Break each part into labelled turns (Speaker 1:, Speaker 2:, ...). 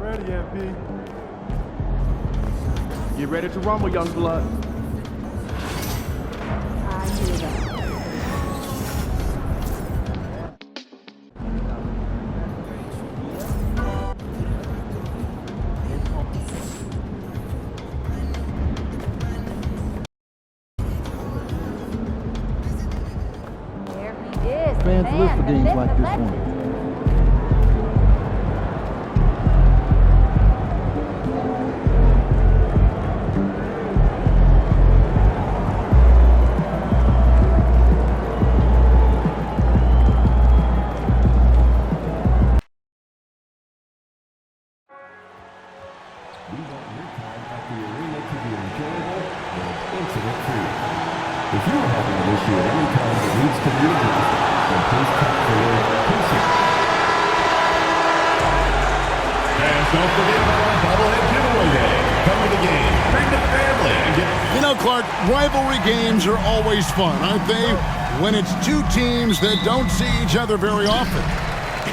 Speaker 1: Ready, MP. Get ready to rumble, young blood.
Speaker 2: I hear that. There he is.
Speaker 3: Fans live for games like this one.
Speaker 4: We want your time at the arena to be enjoyable and incident-free. If you are having an issue at any time that needs to be addressed, then please contact Casey. And don't forget about our bobblehead giveaway day. Come to the game, bring the family, and get...
Speaker 5: You know, Clark, rivalry games are always fun, aren't they? When it's two teams that don't see each other very often.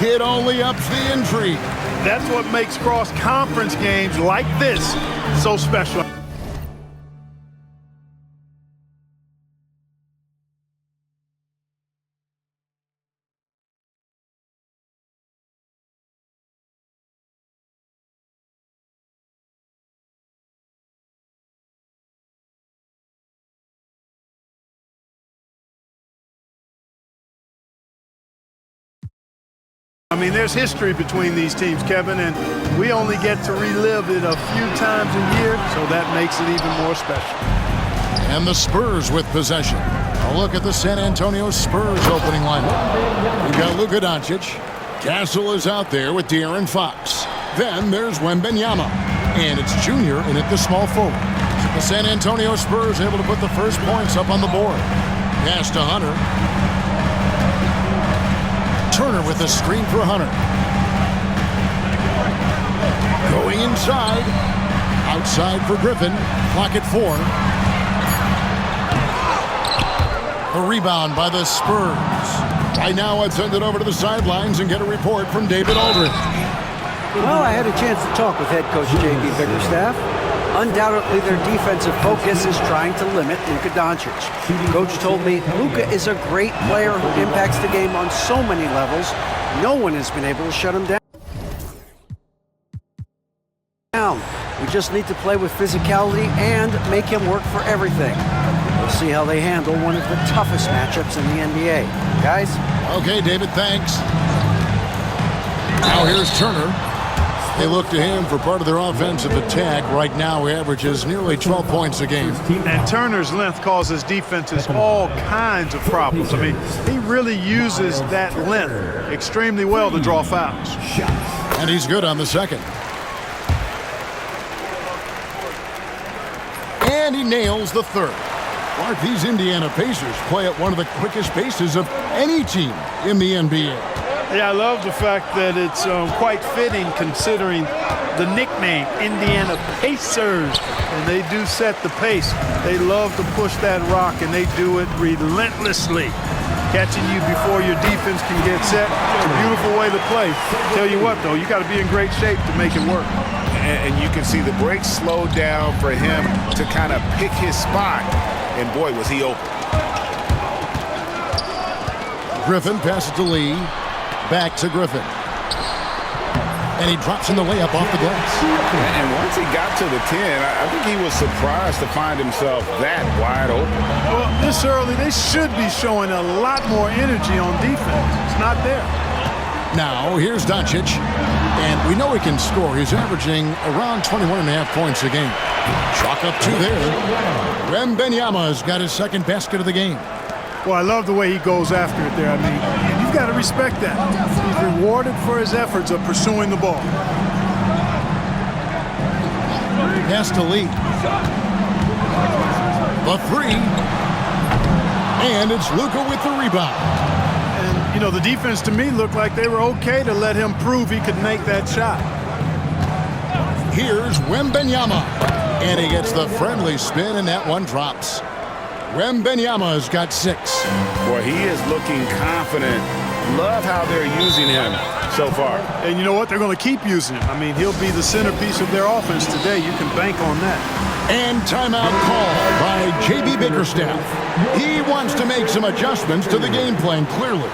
Speaker 5: It only ups the intrigue.
Speaker 6: That's what makes cross-conference games like this so special. I mean, there's history between these teams, Kevin, and we only get to relive it a few times a year, so that makes it even more special.
Speaker 5: And the Spurs with possession. A look at the San Antonio Spurs opening lineup. We've got Luka Doncic. Castle is out there with De'Aaron Fox. Then there's Wembanyama. And it's Junior in at the small forward. The San Antonio Spurs able to put the first points up on the board. Pass to Hunter. Turner with a screen for Hunter. Going inside. Outside for Griffin. Clock at 4. The rebound by the Spurs. Right now, let's send it over to the sidelines and get a report from David Aldridge.
Speaker 7: Well, I had a chance to talk with head coach J.B. Bickerstaff. Undoubtedly, their defensive focus is trying to limit Luka Doncic. Coach told me Luka is a great player who impacts the game on so many levels. No one has been able to shut him down. We just need to play with physicality and make him work for everything. We'll see how they handle one of the toughest matchups in the NBA. Guys?
Speaker 5: Okay, David, thanks. Now here's Turner. They look to him for part of their offensive attack. Right now, he averages nearly 12 points a game.
Speaker 6: And Turner's length causes defenses all kinds of problems. I mean, he really uses that length extremely well to draw fouls.
Speaker 5: And he's good on the second. And he nails the third. Clark, these Indiana Pacers play at one of the quickest paces of any team in the NBA.
Speaker 6: Yeah, I love the fact that it's quite fitting considering the nickname, Indiana Pacers. And they do set the pace. They love to push that rock, and they do it relentlessly. Catching you before your defense can get set. It's a beautiful way to play. Tell you what, though, you got to be in great shape to make it work.
Speaker 8: And you can see the break slowed down for him to kind of pick his spot. And boy, was he open.
Speaker 5: Griffin passes to Lee. Back to Griffin. And he drops in the layup off the glass.
Speaker 8: And once he got to the 10, I think he was surprised to find himself that wide open.
Speaker 6: Well, this early, they should be showing a lot more energy on defense. It's not there.
Speaker 5: Now, here's Doncic. And we know he can score. He's averaging around 21.5 points a game. Chalk up 2 there. Wembanyama's got his second basket of the game.
Speaker 6: Well, I love the way he goes after it there. I mean, you've got to respect that. He's rewarded for his efforts of pursuing the ball.
Speaker 5: Pass to Lee. The 3. And it's Luka with the rebound.
Speaker 6: And, you know, the defense to me looked like they were okay to let him prove he could make that shot.
Speaker 5: Here's Wembanyama. And he gets the friendly spin, and that one drops. Wembanyama's got 6.
Speaker 8: Boy, he is looking confident. Love how they're using him. so far.
Speaker 6: And you know what? They're going to keep using him. I mean, he'll be the centerpiece of their offense today. You can bank on that.
Speaker 5: And timeout call by J.B. Bickerstaff. He wants to make some adjustments to the game plan, clearly.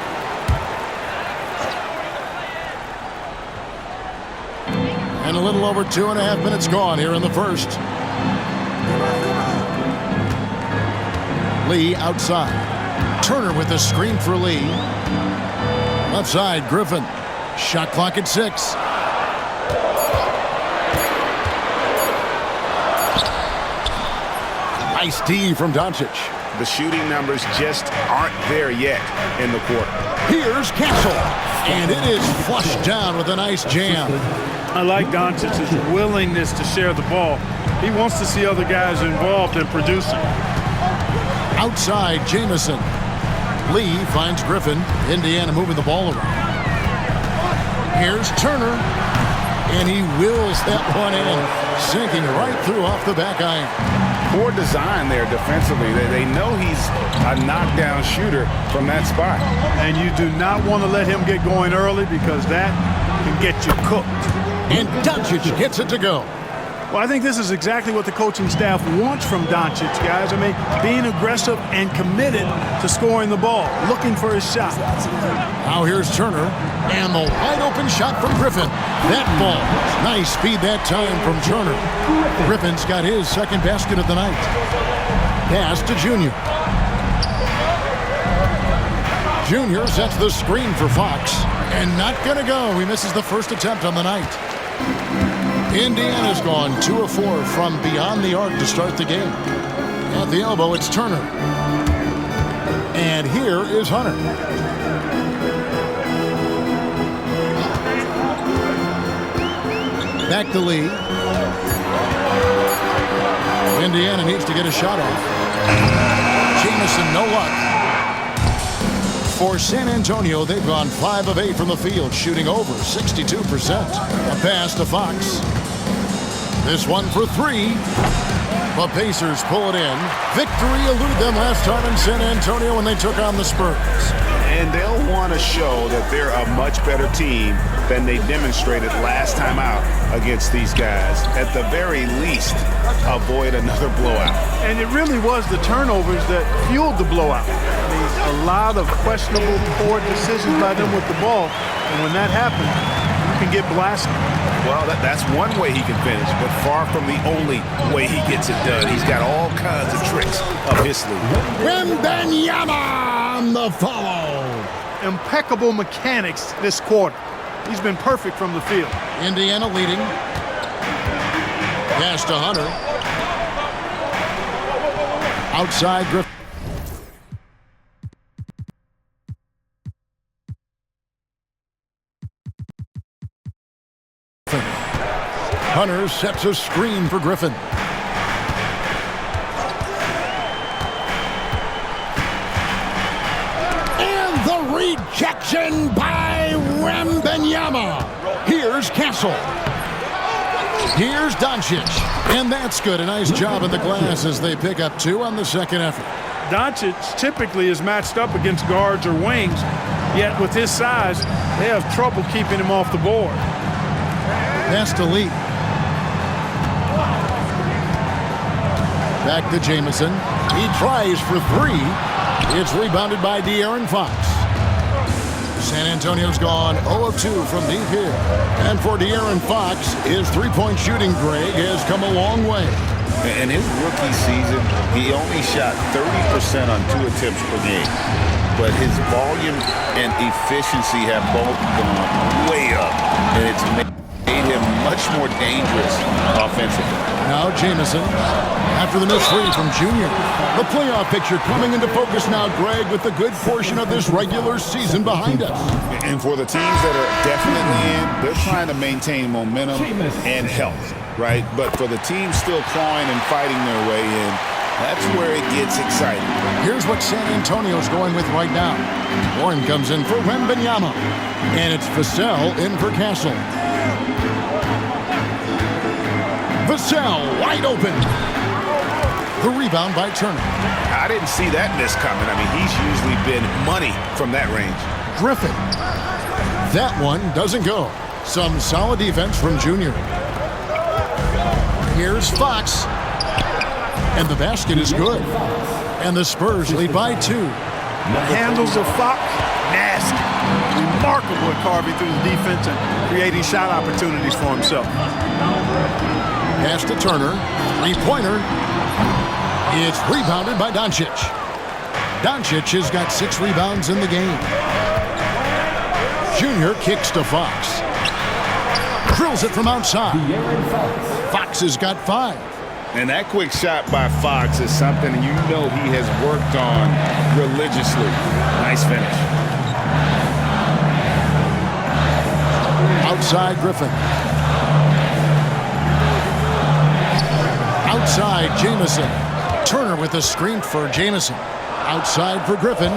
Speaker 5: And a little over 2.5 minutes gone here in the first. Lee outside. Turner with a screen for Lee. Left side, Griffin. Shot clock at 6. Nice D from Doncic.
Speaker 8: The shooting numbers just aren't there yet in the quarter.
Speaker 5: Here's Castle. And it is flushed down with a nice jam.
Speaker 6: I like Doncic's willingness to share the ball. He wants to see other guys involved in producing.
Speaker 5: Outside, Jamison. Lee finds Griffin. Indiana moving the ball around. Here's Turner. And he wills that one in, sinking right through off the back iron.
Speaker 8: Poor design there defensively. They know he's a knockdown shooter from that spot.
Speaker 6: And you do not want to let him get going early because that can get you cooked.
Speaker 5: And Doncic gets it to go.
Speaker 6: Well, I think this is exactly what the coaching staff wants from Doncic, guys. I mean, being aggressive and committed to scoring the ball, looking for his shot.
Speaker 5: Now here's Turner, and the wide-open shot from Griffin. That ball, nice speed that time from Turner. Griffin's got his second basket of the night. Pass to Junior. Junior sets the screen for Fox, and not going to go. He misses the first attempt on the night. Indiana's gone 2 of 4 from beyond the arc to start the game. At the elbow, it's Turner. And here is Hunter. Back to Lee. Indiana needs to get a shot off. Jamison, no luck. For San Antonio, they've gone 5 of 8 from the field, shooting over 62%. A pass to Fox. This one for 3. The Pacers pull it in. Victory eluded them last time in San Antonio when they took on the Spurs.
Speaker 8: And they'll want to show that they're a much better team than they demonstrated last time out against these guys. At the very least, avoid another blowout. And
Speaker 6: it really was the turnovers that fueled the blowout. I mean, a lot of questionable, poor decisions by them with the ball. And when that happens, you can get blasted.
Speaker 8: Well, that's one way he can finish, but far from the only way he gets it done. He's got all kinds of tricks up his sleeve.
Speaker 5: Wembanyama on the follow.
Speaker 6: Impeccable mechanics this quarter. He's been perfect from the field.
Speaker 5: Indiana leading. Pass to Hunter. Outside Griffin. Hunter sets a screen for Griffin. And the rejection by Wembanyama. Here's Castle. Here's Doncic. And that's good. A nice job in the glass as they pick up 2 on the second effort.
Speaker 6: Doncic typically is matched up against guards or wings, yet with his size, they have trouble keeping him off the board.
Speaker 5: Pass to Lee. Back to Jamison. He tries for 3. It's rebounded by De'Aaron Fox. San Antonio's gone 0 of 2 from deep here. And for De'Aaron Fox, his three-point shooting, Greg, has come a long way.
Speaker 9: In his rookie season, he only shot 30% on 2 attempts per game. But his volume and efficiency have both gone way up. And it's made him much more dangerous offensively.
Speaker 5: Now Jamison, after the missed 3 from Junior. The playoff picture coming into focus now, Greg, with a good portion of this regular season behind us.
Speaker 8: And for the teams that are definitely in, they're trying to maintain momentum and health, right? But for the teams still clawing and fighting their way in, that's where it gets exciting.
Speaker 5: Here's what San Antonio's going with right now. Warren comes in for Wembanyama. And it's Vassell in for Castle. Vassell wide open. The rebound by Turner.
Speaker 8: I didn't see that miss coming. I mean, he's usually been money from that range.
Speaker 5: Griffin. That one doesn't go. Some solid defense from Junior. Here's Fox. And the basket is good. And the Spurs lead by 2.
Speaker 6: The handles of Fox, nasty. Remarkable at carving through the defense and creating shot opportunities for himself.
Speaker 5: Pass to Turner. Three-pointer. It's rebounded by Doncic. Doncic has got 6 rebounds in the game. Junior kicks to Fox. Drills it from outside. Fox has got 5.
Speaker 9: And that quick shot by Fox is something you know he has worked on religiously. Nice finish.
Speaker 5: Outside Griffin. Outside Jamison. Turner with a screen for Jamison. Outside for Griffin.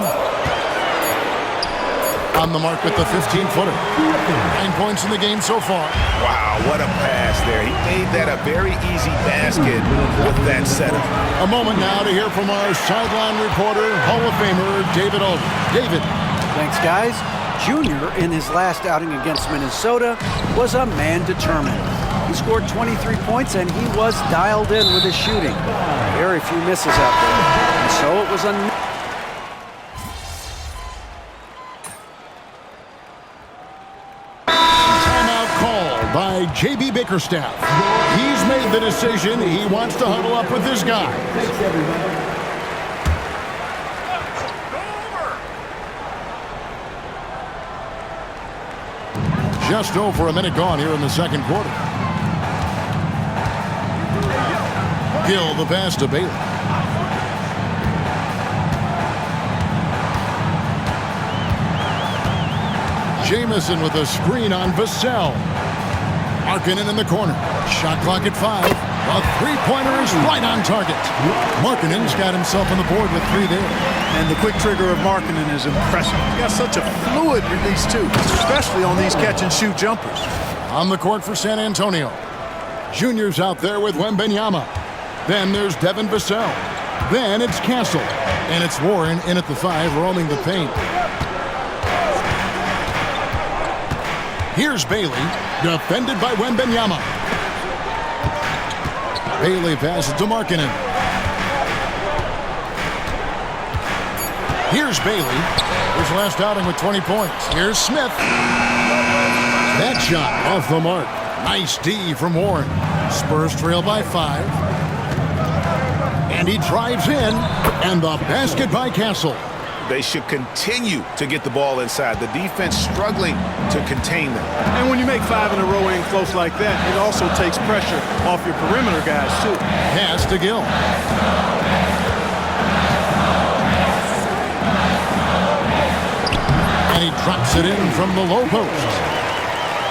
Speaker 5: On the mark with the 15-footer. 9 points in the game so far.
Speaker 8: Wow, what a pass there. He made that a very easy basket with that setup.
Speaker 5: A moment now to hear from our sideline reporter, Hall of Famer David Olden. David.
Speaker 7: Thanks, guys. Junior, in his last outing against Minnesota, was a man determined. He scored 23 points, and he was dialed in with his shooting. Very few misses out there. And so it was a...
Speaker 5: by J.B. Bickerstaff. He's made the decision. He wants to huddle up with his guy. Just over a minute gone here in the second quarter. Gill the pass to Bailey. Jamison with a screen on Vassell. Markkanen in the corner. Shot clock at 5. A three-pointer is right on target. Markkanen's got himself on the board with 3 there.
Speaker 6: And the quick trigger of Markkanen is impressive. He's got such a fluid release, too, especially on these catch-and-shoot jumpers.
Speaker 5: On the court for San Antonio. Junior's out there with Wembanyama. Then there's Devin Vassell. Then it's Castle. And it's Warren in at the 5, roaming the paint. Here's Bailey, defended by Wembanyama. Bailey passes to Markkanen. Here's Bailey, his last outing with 20 points. Here's Smith. That shot off the mark. Nice D from Warren. Spurs trail by 5. And he drives in, and the basket by Castle.
Speaker 8: They should continue to get the ball inside. The defense struggling to contain them.
Speaker 6: And when you make 5 in a row in close like that, it also takes pressure off your perimeter guys, too.
Speaker 5: Pass to Gill. And he drops it in from the low post.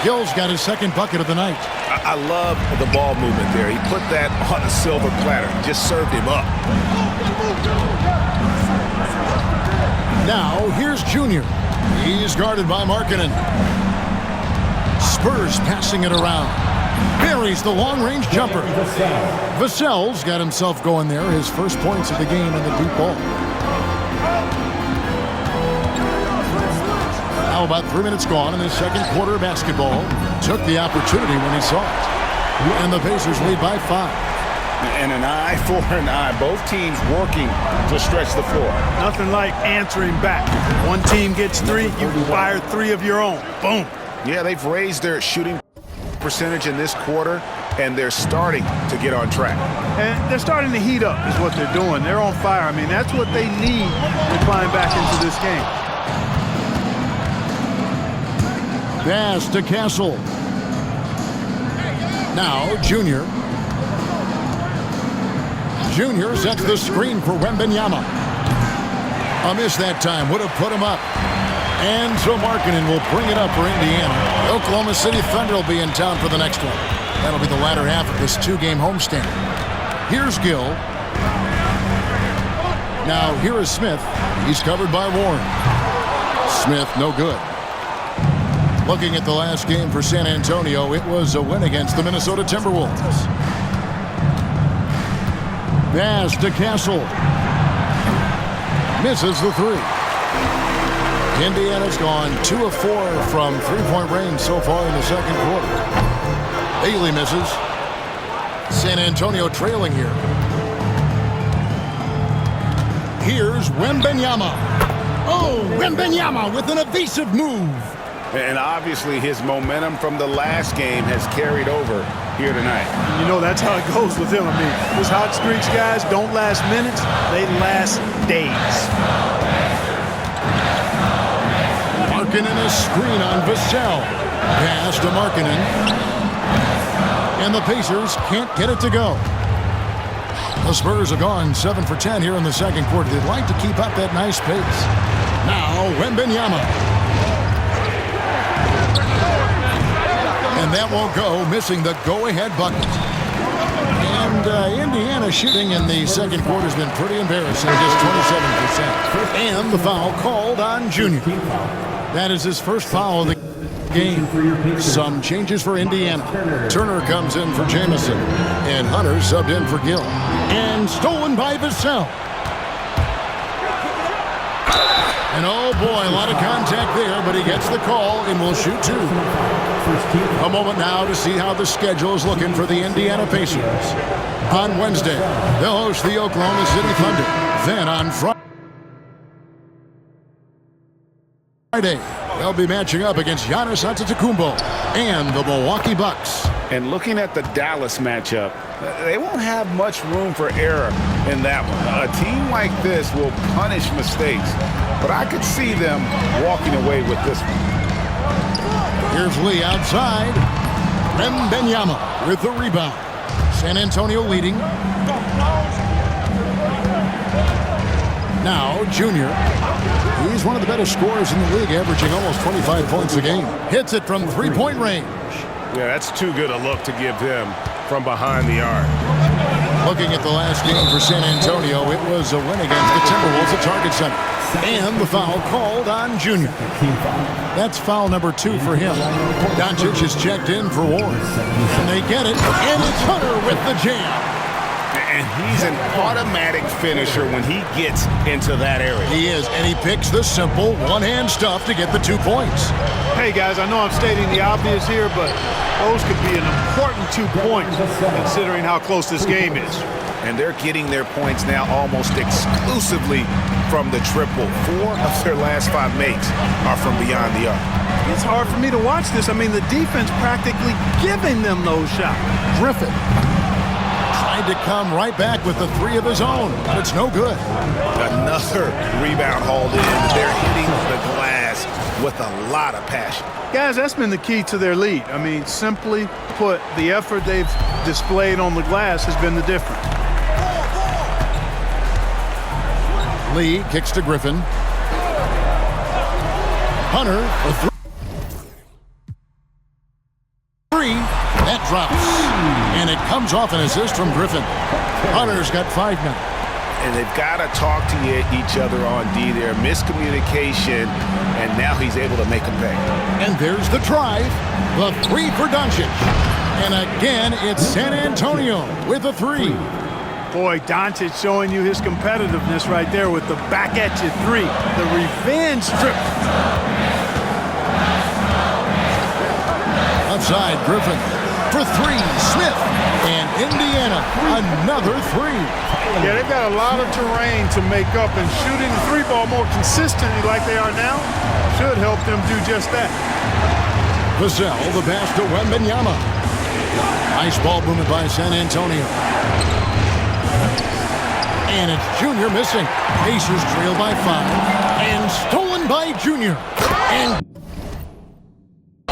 Speaker 5: Gill's got his second bucket of the night.
Speaker 8: I love the ball movement there. He put that on a silver platter. Just served him up.
Speaker 5: Now, here's Junior. He's guarded by Markkanen. Spurs passing it around. Buries the long-range jumper. Vassell's got himself going there. His first points of the game in the deep ball. Now about 3 minutes gone in the second quarter of basketball. Took the opportunity when he saw it. And the Pacers lead by 5.
Speaker 8: And an eye for an eye. Both teams working to stretch the floor.
Speaker 6: Nothing like answering back. One team gets 3, you fire 3 of your own. Boom.
Speaker 8: Yeah, they've raised their shooting percentage in this quarter, and they're starting to get on track.
Speaker 6: And they're starting to heat up is what they're doing. They're on fire. I mean, that's what they need to climb back into this game.
Speaker 5: Pass to Castle. Now, Junior. Junior sets the screen for Wembanyama. A miss that time. Would have put him up. And so Markkanen will bring it up for Indiana. The Oklahoma City Thunder will be in town for the next one. That'll be the latter half of this 2-game homestand. Here's Gill. Now, here is Smith. He's covered by Warren. Smith, no good. Looking at the last game for San Antonio, it was a win against the Minnesota Timberwolves. Pass to Castle. Misses the 3. Indiana's gone 2 of 4 from three-point range so far in the second quarter. Bailey misses. San Antonio trailing here. Here's Wembanyama. Oh, Wembanyama with an evasive move.
Speaker 8: And obviously his momentum from the last game has carried over here tonight.
Speaker 6: You know, that's how it goes with him. I mean, those hot streaks, guys, don't last minutes. They last days.
Speaker 5: Markkanen a screen on Vassell. Pass to Markkanen. And the Pacers can't get it to go. The Spurs have gone 7 for 10 here in the second quarter. They'd like to keep up that nice pace. Now, Wembanyama. And that won't go, missing the go-ahead bucket. And Indiana shooting in the second quarter has been pretty embarrassing, just 27%. And the foul called on Junior. That is his first foul of the game. Some changes for Indiana. Turner comes in for Jamison. And Hunter subbed in for Gill. And stolen by Vassell. And oh boy, a lot of contact there, but he gets the call and will shoot 2. A moment now to see how the schedule is looking for the Indiana Pacers. On Wednesday, they'll host the Oklahoma City Thunder. Then on Friday, they'll be matching up against Giannis Antetokounmpo and the Milwaukee Bucks.
Speaker 8: And looking at the Dallas matchup, they won't have much room for error in that one. A team like this will punish mistakes, but I could see them walking away with this one.
Speaker 5: Here's Lee outside. Wembanyama with the rebound. San Antonio leading. Now, Junior. He's one of the better scorers in the league, averaging almost 25 points a game. Hits it from three-point range.
Speaker 10: Yeah, that's too good a look to give him from behind the arc.
Speaker 5: Looking at the last game for San Antonio, it was a win against the Timberwolves at Target Center. And the foul called on Junior. That's foul number 2 for him. Doncic is checked in for Ward. And they get it, and it's Hunter with the jam.
Speaker 8: And he's an automatic finisher when he gets into that area.
Speaker 5: He is, and he picks the simple one-hand stuff to get the 2 points.
Speaker 6: Hey, guys, I know I'm stating the obvious here, but those could be an important 2 points considering how close this game is.
Speaker 8: And they're getting their points now almost exclusively from the triple. 4 of their last 5 makes are from beyond the arc.
Speaker 6: It's hard for me to watch this. I mean, the defense practically giving them those shots.
Speaker 5: Griffin tried to come right back with the 3 of his own, but it's no good.
Speaker 8: Another rebound hauled in. They're hitting the glass with a lot of passion.
Speaker 6: Guys, that's been the key to their lead. I mean, simply put, the effort they've displayed on the glass has been the difference.
Speaker 5: Lee kicks to Griffin. Hunter, a 3. That drops. And it comes off an assist from Griffin. Hunter's got 5 now.
Speaker 8: And they've got to talk to each other on D there. Miscommunication, and now he's able to make a pay.
Speaker 5: And there's the drive. The 3 for Doncic. And again, it's San Antonio with a 3.
Speaker 6: Boy, Doncic showing you his competitiveness right there with the back-at-you 3. The revenge trip.
Speaker 5: Outside, Griffin for 3. Smith. And Indiana, another 3.
Speaker 6: Yeah, they've got a lot of terrain to make up, and shooting the 3 ball more consistently like they are now should help them do just that.
Speaker 5: Vassell, the pass to Wembanyama. Nice ball movement by San Antonio. And it's Junior missing. Pacers trail by 5. And stolen by Junior. And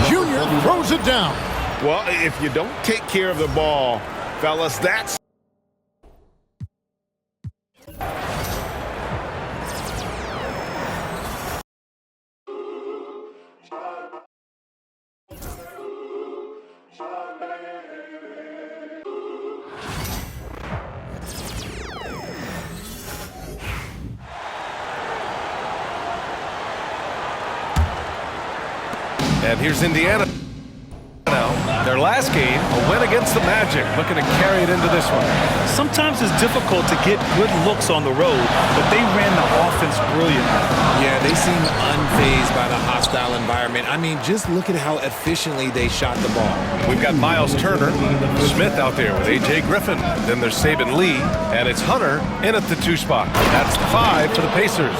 Speaker 5: Junior throws it down.
Speaker 8: Well, if you don't take care of the ball, fellas, that's...
Speaker 10: And here's Indiana now.
Speaker 11: Their last game, a win against the Magic, looking to carry it into this one.
Speaker 6: Sometimes it's difficult to get good looks on the road, but they ran the offense brilliantly.
Speaker 12: Yeah, they seem unfazed by the hostile environment. I mean, just look at how efficiently they shot the ball.
Speaker 11: We've got Miles Turner, Smith out there with A.J. Griffin. Then there's Saban Lee, and it's Hunter in at the 2 spot. That's the 5 for the Pacers.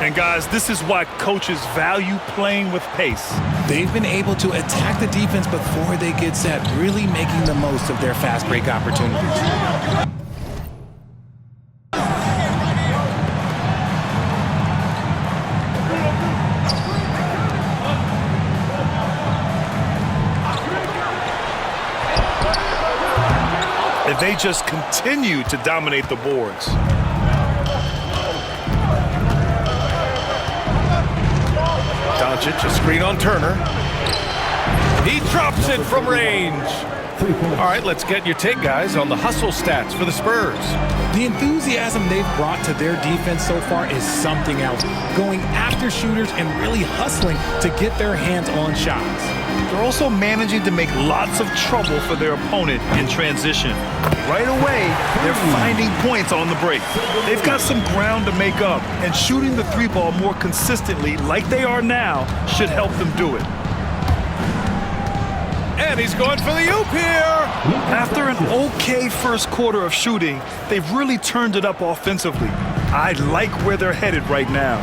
Speaker 6: And guys, this is why coaches value playing with pace.
Speaker 12: They've been able to attack the defense before they get set, really making the most of their fast break opportunities.
Speaker 6: If they just continue to dominate the boards.
Speaker 11: Doncic, a screen on Turner. He drops it from range. All right, let's get your take, guys, on the hustle stats for the Spurs.
Speaker 12: The enthusiasm they've brought to their defense so far is something else. Going after shooters and really hustling to get their hands on shots.
Speaker 6: They're also managing to make lots of trouble for their opponent in transition. Right away, they're finding points on the break. They've got some ground to make up, and shooting the 3-ball more consistently like they are now should help them do it.
Speaker 11: And he's going for the oop here.
Speaker 6: After an okay first quarter of shooting, they've really turned it up offensively. I like where they're headed right now.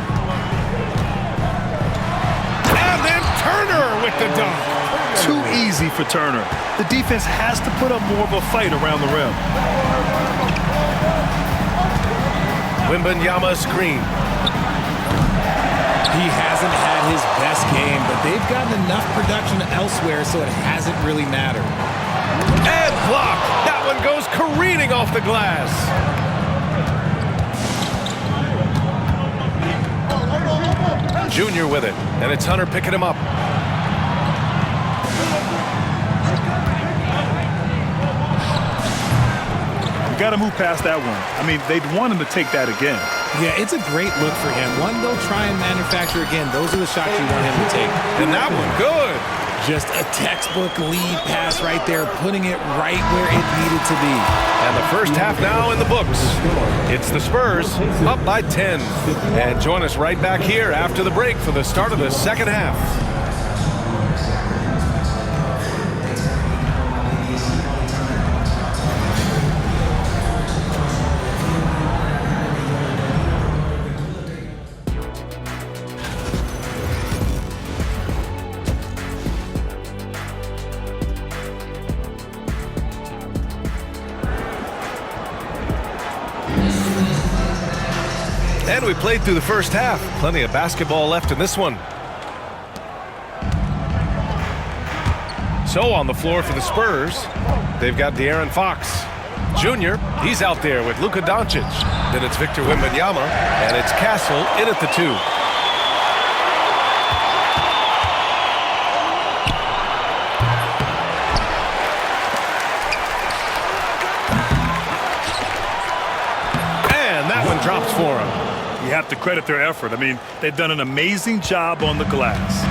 Speaker 11: And then Turner with the dunk.
Speaker 6: Too easy for Turner. The defense has to put up more of a fight around the rim.
Speaker 11: Wembanyama screen.
Speaker 12: He hasn't had his best game, but they've gotten enough production elsewhere, so it hasn't really mattered.
Speaker 11: And blocked. That one goes careening off the glass. Junior with it, and it's Hunter picking him up.
Speaker 6: You got to move past that one. I mean, they'd want him to take that again.
Speaker 12: Yeah, it's a great look for him. One they'll try and manufacture again. Those are the shots you want him to take.
Speaker 11: And that one, good.
Speaker 12: Just a textbook lead pass right there, putting it right where it needed to be.
Speaker 11: And the first half now in the books. It's the Spurs up by 10. And join us right back here after the break for the start of the second half. And we played through the first half. Plenty of basketball left in this one. So on the floor for the Spurs, they've got De'Aaron Fox. Junior, he's out there with Luka Doncic. Then it's Victor Wembanyama, and it's Castle in at the 2. And that one drops for him.
Speaker 6: You have to credit their effort. I mean, they've done an amazing job on the glass.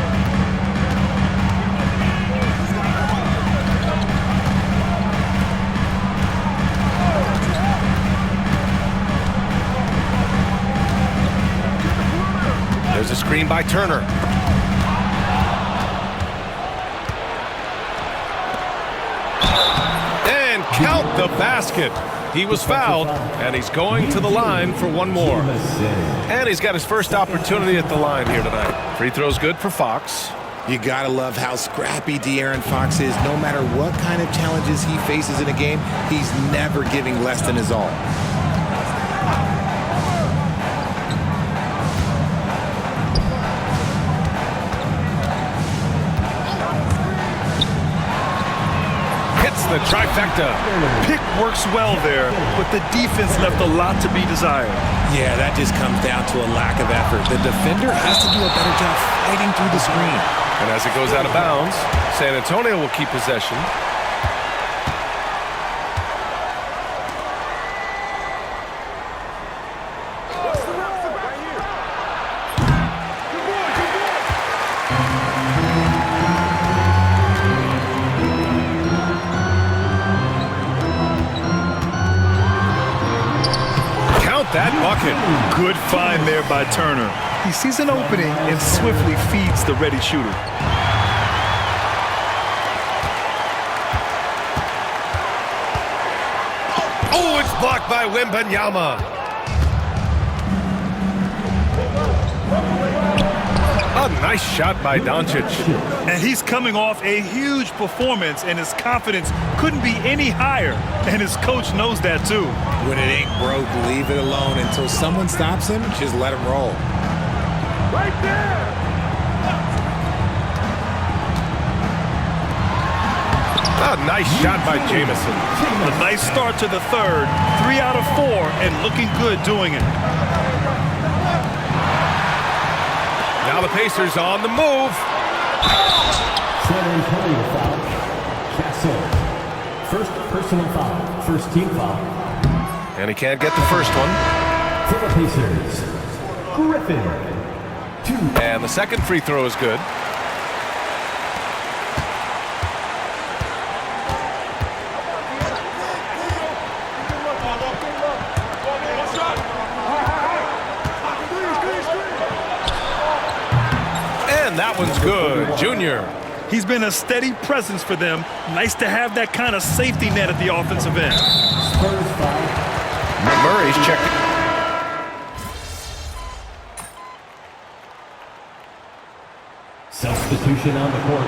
Speaker 11: There's a screen by Turner. And count the basket. He was fouled, and he's going to the line for one more. And he's got his first opportunity at the line here tonight. Free throw's good for Fox.
Speaker 12: You gotta love how scrappy De'Aaron Fox is. No matter what kind of challenges he faces in a game, he's never giving less than his all.
Speaker 11: The trifecta.
Speaker 6: Pick works well there, but the defense left a lot to be desired.
Speaker 12: Yeah, that just comes down to a lack of effort. The defender has to do a better job fighting through the screen.
Speaker 11: And as it goes out of bounds, San Antonio will keep possession.
Speaker 6: basket. Good find there by Turner. He sees an opening and swiftly feeds the ready shooter.
Speaker 11: Oh, it's blocked by Wembanyama. A nice shot by Doncic.
Speaker 6: And he's coming off a huge performance, and his confidence couldn't be any higher. And his coach knows that, too.
Speaker 12: When it ain't broke, leave it alone until someone stops him. Just let him roll.
Speaker 1: Right there!
Speaker 11: A nice shot by Jamison.
Speaker 6: A nice start to the third. 3 out of 4, and looking good doing it.
Speaker 11: Now the Pacers on the move.
Speaker 4: San Antonio foul. Castle. First personal foul. First team foul.
Speaker 11: And he can't get the first one.
Speaker 4: For the Pacers, Griffin. 2.
Speaker 11: And the second free throw is good. And that one's good. Junior.
Speaker 6: He's been a steady presence for them. Nice to have that kind of safety net at the offensive end.
Speaker 4: Spurs foul.
Speaker 11: Murray's checked.
Speaker 4: Substitution on the court.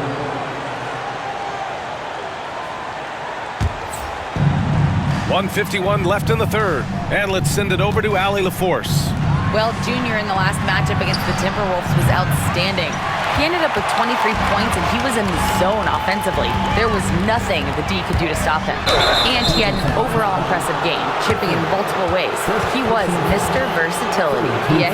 Speaker 11: .151 left in the third. And let's send it over to Allie LaForce.
Speaker 2: Well, Junior in the last matchup against the Timberwolves was outstanding. He ended up with 23 points, and he was in the zone offensively. There was nothing the D could do to stop him. And he had an overall impressive game, chipping in multiple ways. He was Mr. Versatility, PA.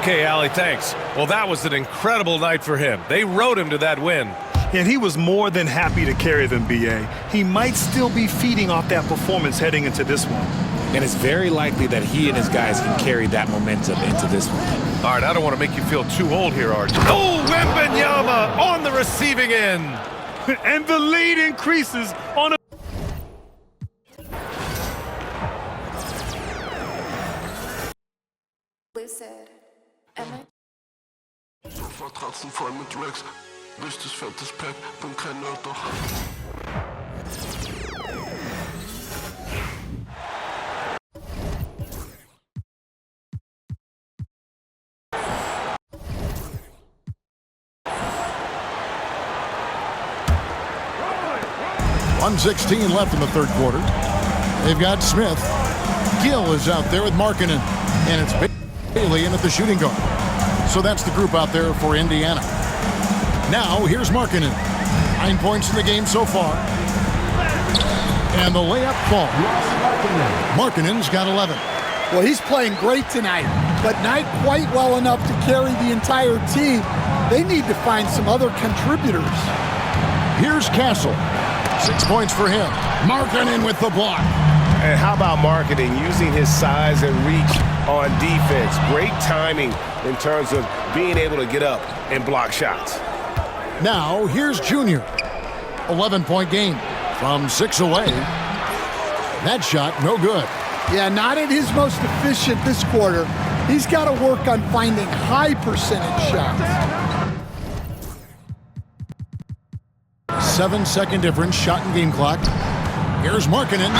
Speaker 11: Okay, Allie, thanks. Well, that was an incredible night for him. They rode him to that win.
Speaker 6: And he was more than happy to carry them, BA. He might still be feeding off that performance heading into this one.
Speaker 12: And it's very likely that he and his guys can carry that momentum into this one.
Speaker 11: All right, I don't want to make you feel too old here, Archie. Oh, Wembanyama on the receiving end.
Speaker 6: And the lead increases on a...
Speaker 13: Lucid.
Speaker 14: Vertratzen voll mit Rex. Richtig fettes Pack, bin kein Nerd, doch.
Speaker 5: .116 left in the third quarter. They've got Smith. Gill is out there with Markkanen. And it's Bailey in at the shooting guard. So that's the group out there for Indiana. Now, here's Markkanen. 9 points in the game so far. And the layup falls. Markkanen's got 11.
Speaker 15: Well, he's playing great tonight, but not quite well enough to carry the entire team. They need to find some other contributors.
Speaker 5: Here's Castle. 6 points for him. Markkanen with the block.
Speaker 10: And how about Markkanen using his size and reach on defense? Great timing in terms of being able to get up and block shots.
Speaker 5: Now, here's Junior. 11-point game from 6 away. That shot, no good.
Speaker 15: Yeah, not at his most efficient this quarter. He's got to work on finding high percentage shots.
Speaker 5: 7-second difference, shot and game clock. Here's Markkanen.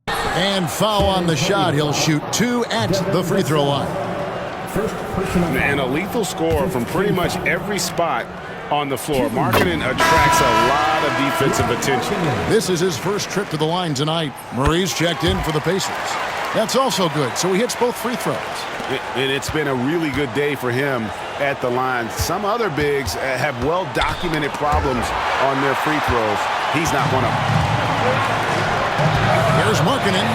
Speaker 5: And foul on the shot. He'll shoot 2 at the free throw line.
Speaker 8: And a lethal score from pretty much every spot on the floor. Markkanen attracts a lot of defensive attention.
Speaker 5: This is his first trip to the line tonight. Murray's checked in for the Pacers. That's also good, so he hits both free throws.
Speaker 8: And it's been a really good day for him at the line. Some other bigs have well-documented problems on their free throws. He's not one of them.
Speaker 5: Here's Markkanen.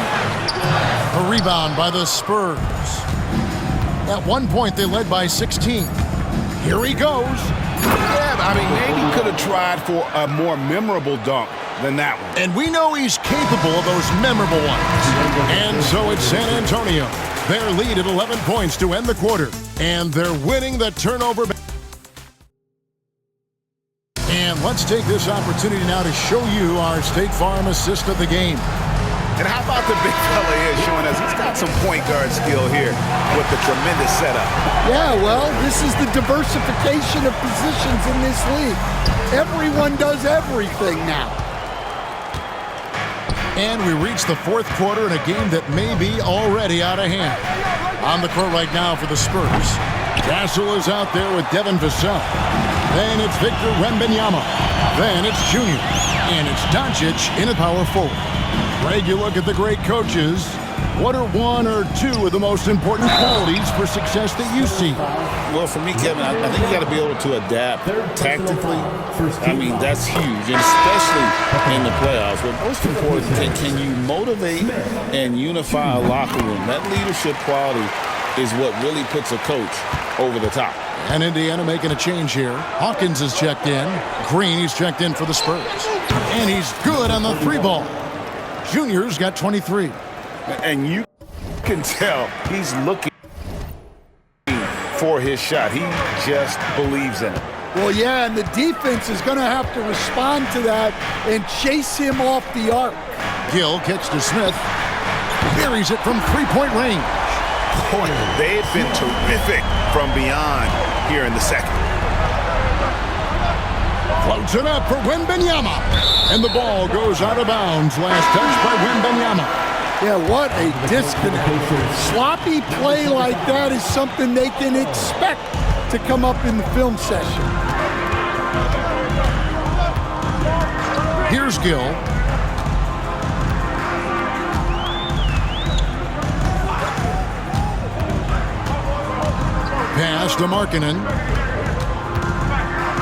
Speaker 5: A rebound by the Spurs. At one point, they led by 16. Here he goes.
Speaker 8: Yeah, I mean, maybe could have tried for a more memorable dunk than that one.
Speaker 5: And we know he's capable of those memorable ones. And so it's San Antonio. Their lead at 11 points to end the quarter. And they're winning the turnover. And let's take this opportunity now to show you our State Farm assist of the game.
Speaker 8: And how about the big fella here showing us he's got some point guard skill here with the tremendous setup.
Speaker 15: Yeah, well, this is the diversification of positions in this league. Everyone does everything now.
Speaker 5: And we reach the fourth quarter in a game that may be already out of hand. On the court right now for the Spurs. Castle is out there with Devin Vassell. Then it's Victor Wembanyama. Then it's Junior. And it's Doncic in a power forward. Greg, you look at the great coaches. What are one or two of the most important qualities for success that you see?
Speaker 9: Well, for me, Kevin, I think you got to be able to adapt tactically. I mean, that's huge, and especially in the playoffs. But most important, can you motivate and unify a locker room? That leadership quality is what really puts a coach over the top.
Speaker 5: And Indiana making a change here. Hawkins is checked in. Green, he's checked in for the Spurs. And he's good on the three ball. Junior's got 23.
Speaker 9: And you can tell he's looking for his shot. He just believes in it.
Speaker 15: Well, yeah, and the defense is going to have to respond to that and chase him off the arc.
Speaker 5: Gill kicks to Smith. Buries it from three-point range.
Speaker 8: Boy, they've been terrific from beyond here in the second.
Speaker 5: Floats it up for Wembanyama. And the ball goes out of bounds. Last touch by Wembanyama.
Speaker 15: Yeah, what a disconnect. Sloppy play like that is something they can expect to come up in the film session.
Speaker 5: Here's Gill. Pass to Markkanen.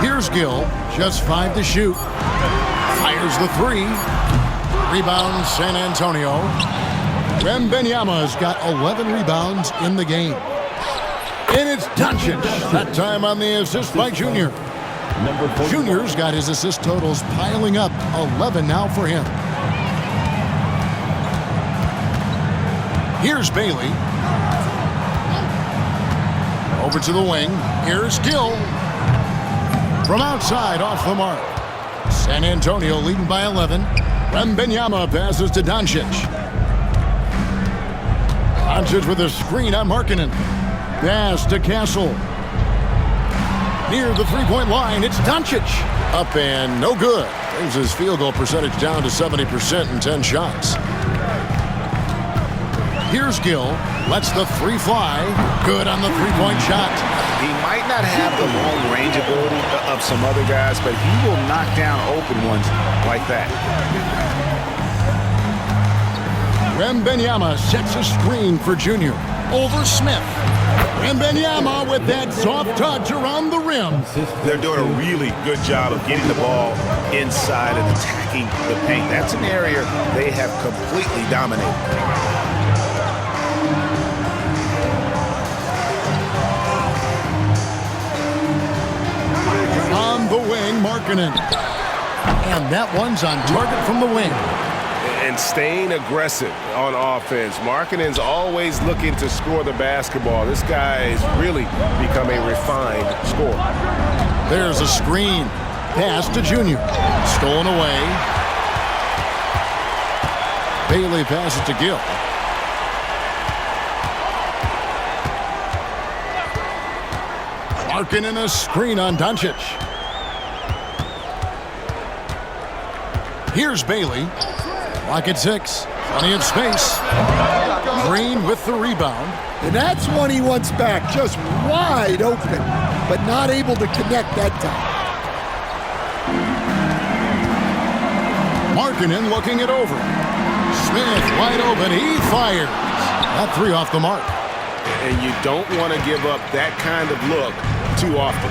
Speaker 5: Here's Gill. Just 5 to shoot. Fires the three. Rebound San Antonio. Wembanyama's got 11 rebounds in the game. And it's Doncic. That time on the assist by Junior. Junior's got his assist totals piling up. 11 now for him. Here's Bailey. Over to the wing. Here's Gill. From outside, off the mark. San Antonio leading by 11. Wembanyama passes to Doncic. Doncic with a screen on Markkanen. Pass to Castle. Near the three-point line, it's Doncic. Up and no good. Brings his field goal percentage down to 70% in 10 shots. Here's Gill. Lets the three fly. Good on the three-point shot.
Speaker 8: He might not have the long-range ability of some other guys, but he will knock down open ones like that.
Speaker 5: Wembanyama sets a screen for Junior. Over Smith. Wembanyama with that soft touch around the rim.
Speaker 8: They're doing a really good job of getting the ball inside and attacking the paint. That's an area they have completely dominated.
Speaker 5: On the wing, Markkanen. And that one's on target from the wing.
Speaker 10: And staying aggressive on offense. Markkanen's always looking to score the basketball. This guy has really become a refined scorer.
Speaker 5: There's a screen. Pass to Junior. Stolen away. Bailey passes to Gill. Markkanen a screen on Doncic. Here's Bailey. Clock at 6. Plenty of space. Green with the rebound.
Speaker 15: And that's one he wants back. Just wide open, but not able to connect that time.
Speaker 5: Markkanen looking it over. Smith wide open. He fires. That three off the mark.
Speaker 10: And you don't want to give up that kind of look too often.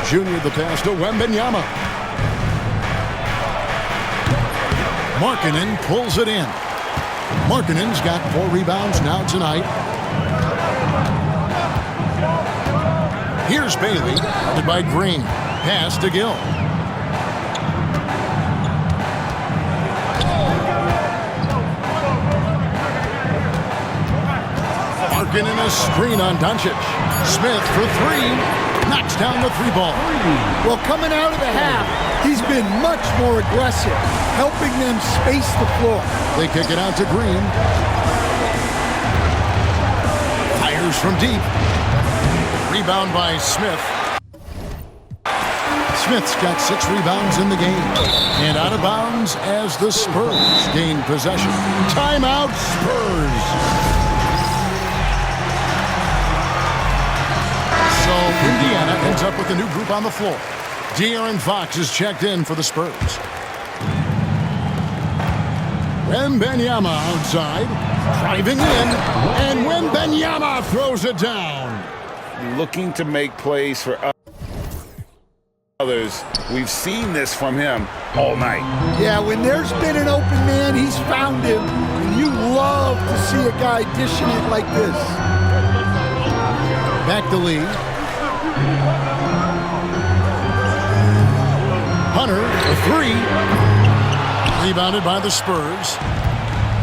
Speaker 5: Junior the pass to Wembanyama. Markkanen pulls it in. Markkanen's got 4 rebounds now tonight. Here's Bailey, guarded by Green. Pass to Gill. Markkanen a screen on Doncic. Smith for 3. Knocks down the 3 ball.
Speaker 15: Well, coming out of the half, He's been much more aggressive, helping them space the floor.
Speaker 5: They kick it out to Green. Fires from deep. Rebound by Smith. Smith's got 6 rebounds in the game. And out of bounds as the Spurs gain possession. Timeout, Spurs. So Indiana ends up with a new group on the floor. De'Aaron Fox is checked in for the Spurs. Wembanyama outside, driving in, and Wembanyama throws it down.
Speaker 9: Looking to make plays for others. We've seen this from him all night.
Speaker 15: Yeah, when there's been an open man, he's found him. And you love to see a guy dishing it like this.
Speaker 5: Back to Lee. Hunter, a 3. Rebounded by the Spurs.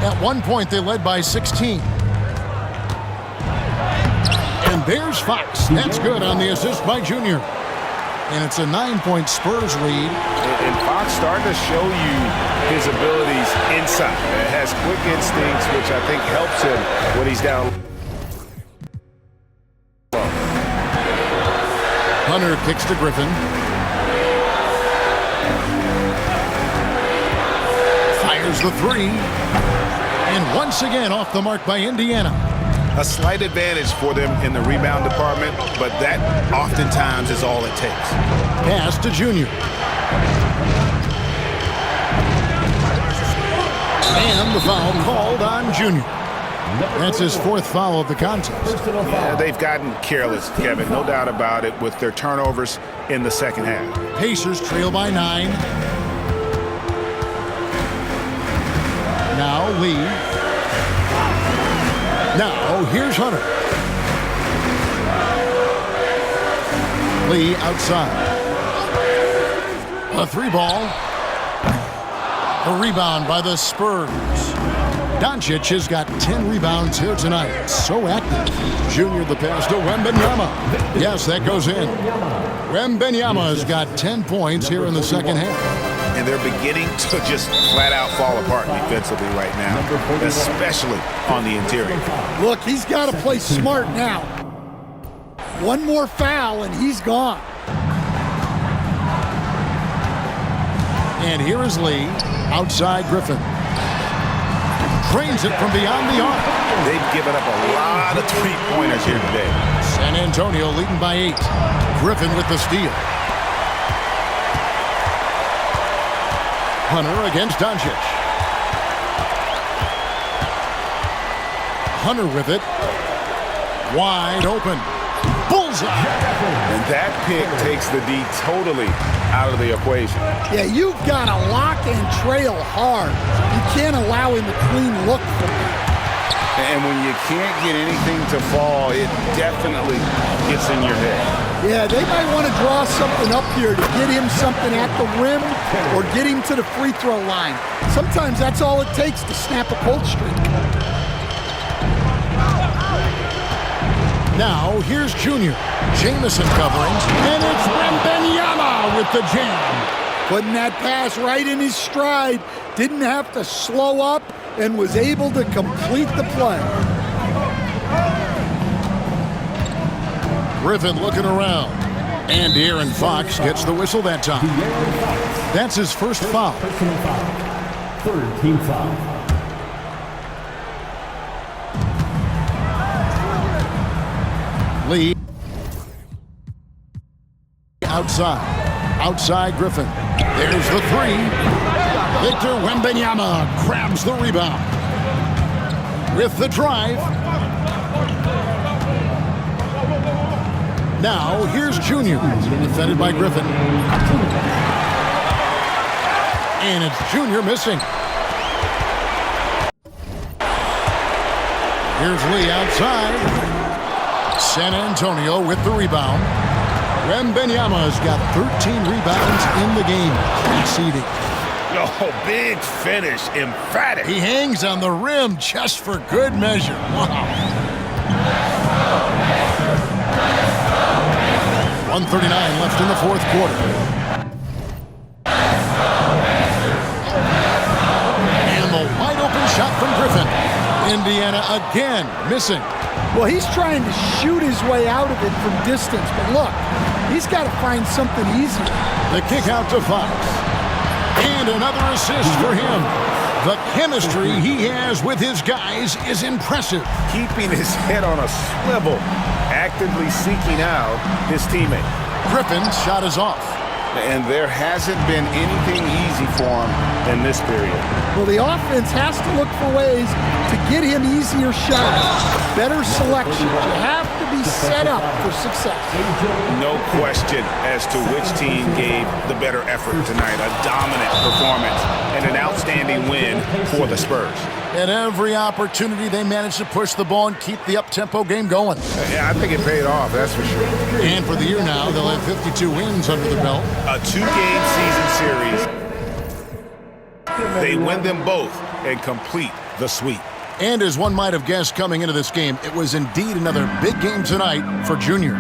Speaker 5: At one point, they led by 16. And there's Fox. That's good on the assist by Junior. And it's a 9-point Spurs lead.
Speaker 8: And Fox starting to show you his abilities inside. It has quick instincts, which I think helps him when he's down.
Speaker 5: Hunter kicks to Griffin. Fires the 3. And once again off the mark by Indiana.
Speaker 8: A slight advantage for them in the rebound department, but that oftentimes is all it takes.
Speaker 5: Pass to Junior. And the foul called on Junior. That's his 4th foul of the contest.
Speaker 8: Yeah, they've gotten careless, Kevin, no doubt about it, with their turnovers in the second half.
Speaker 5: Pacers trail by 9. Now Lee. Now here's Hunter. Lee outside. A 3-ball. A rebound by the Spurs. Doncic has got 10 rebounds here tonight. So active. Junior the pass to Wembanyama. Yes, that goes in. Wembanyama has got 10 points here in the second half.
Speaker 8: And they're beginning to just flat out fall apart defensively right now, especially on the interior.
Speaker 15: Look, he's got to play smart now. One more foul and he's gone.
Speaker 5: And here is Lee, outside Griffin. Drains it from beyond the arc.
Speaker 8: They've given up a lot of three-pointers here today.
Speaker 5: San Antonio leading by 8. Griffin with the steal. Hunter against Doncic. Hunter with it. Wide open. Bullseye.
Speaker 8: And that pick takes the D totally out of the equation.
Speaker 15: Yeah, you've got to lock and trail hard. You can't allow him a clean look from that.
Speaker 9: And when you can't get anything to fall, it definitely gets in your head.
Speaker 15: Yeah, they might want to draw something up here to get him something at the rim or get him to the free throw line. Sometimes that's all it takes to snap a cold streak.
Speaker 5: Now, here's Junior. Jamison covering, and it's Wembanyama with the jam.
Speaker 15: Putting that pass right in his stride. Didn't have to slow up and was able to complete the play.
Speaker 5: Griffin looking around. And De'Aaron Fox gets the whistle that time. That's his first foul.
Speaker 4: Third team foul.
Speaker 5: Lee outside Griffin. There's the 3. Victor Wembanyama grabs the rebound with the drive. Now here's Junior, defended by Griffin, and it's Junior missing. Here's Lee outside. San Antonio with the rebound. Wembanyama's got 13 rebounds in the game. Conceding.
Speaker 8: Oh, big finish. Emphatic.
Speaker 5: He hangs on the rim just for good measure. Wow. 1:39 left in the fourth quarter. Indiana again missing.
Speaker 15: Well, he's trying to shoot his way out of it from distance, but look, he's got to find something easier.
Speaker 5: The kick out to Fox. And another assist for him. The chemistry he has with his guys is impressive.
Speaker 10: Keeping his head on a swivel, actively seeking out his teammate.
Speaker 5: Griffin's shot is off.
Speaker 9: And there hasn't been anything easy for him in this period.
Speaker 15: Well, the offense has to look for ways to get him easier shots, better selections. You have to be set up for success.
Speaker 8: No question as to which team gave the better effort tonight. A dominant performance and an outstanding win for the Spurs.
Speaker 5: At every opportunity, they managed to push the ball and keep the up-tempo game going.
Speaker 10: Yeah, I think it paid off, that's for sure.
Speaker 5: And for the year now, they'll have 52 wins under their belt.
Speaker 8: A two-game season series. They win them both and complete the sweep.
Speaker 5: And as one might have guessed coming into this game, it was indeed another big game tonight for Junior.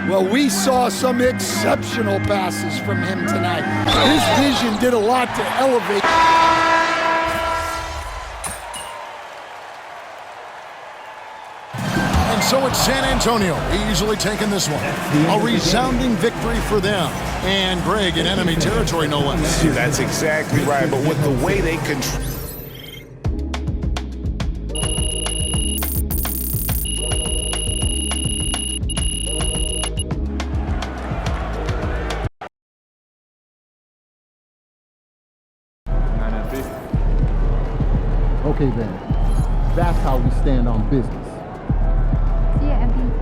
Speaker 15: Well, we saw some exceptional passes from him tonight. His vision did a lot to elevate.
Speaker 5: And so it's San Antonio easily taking this one. A resounding victory for them. And Greg in enemy territory, no less.
Speaker 8: That's exactly right. But with the way they control.
Speaker 3: Okay, then. That's how we stand on business.
Speaker 13: Yeah, MP.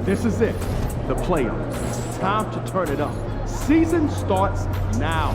Speaker 1: This is it, the playoffs. Time to turn it up. Season starts now.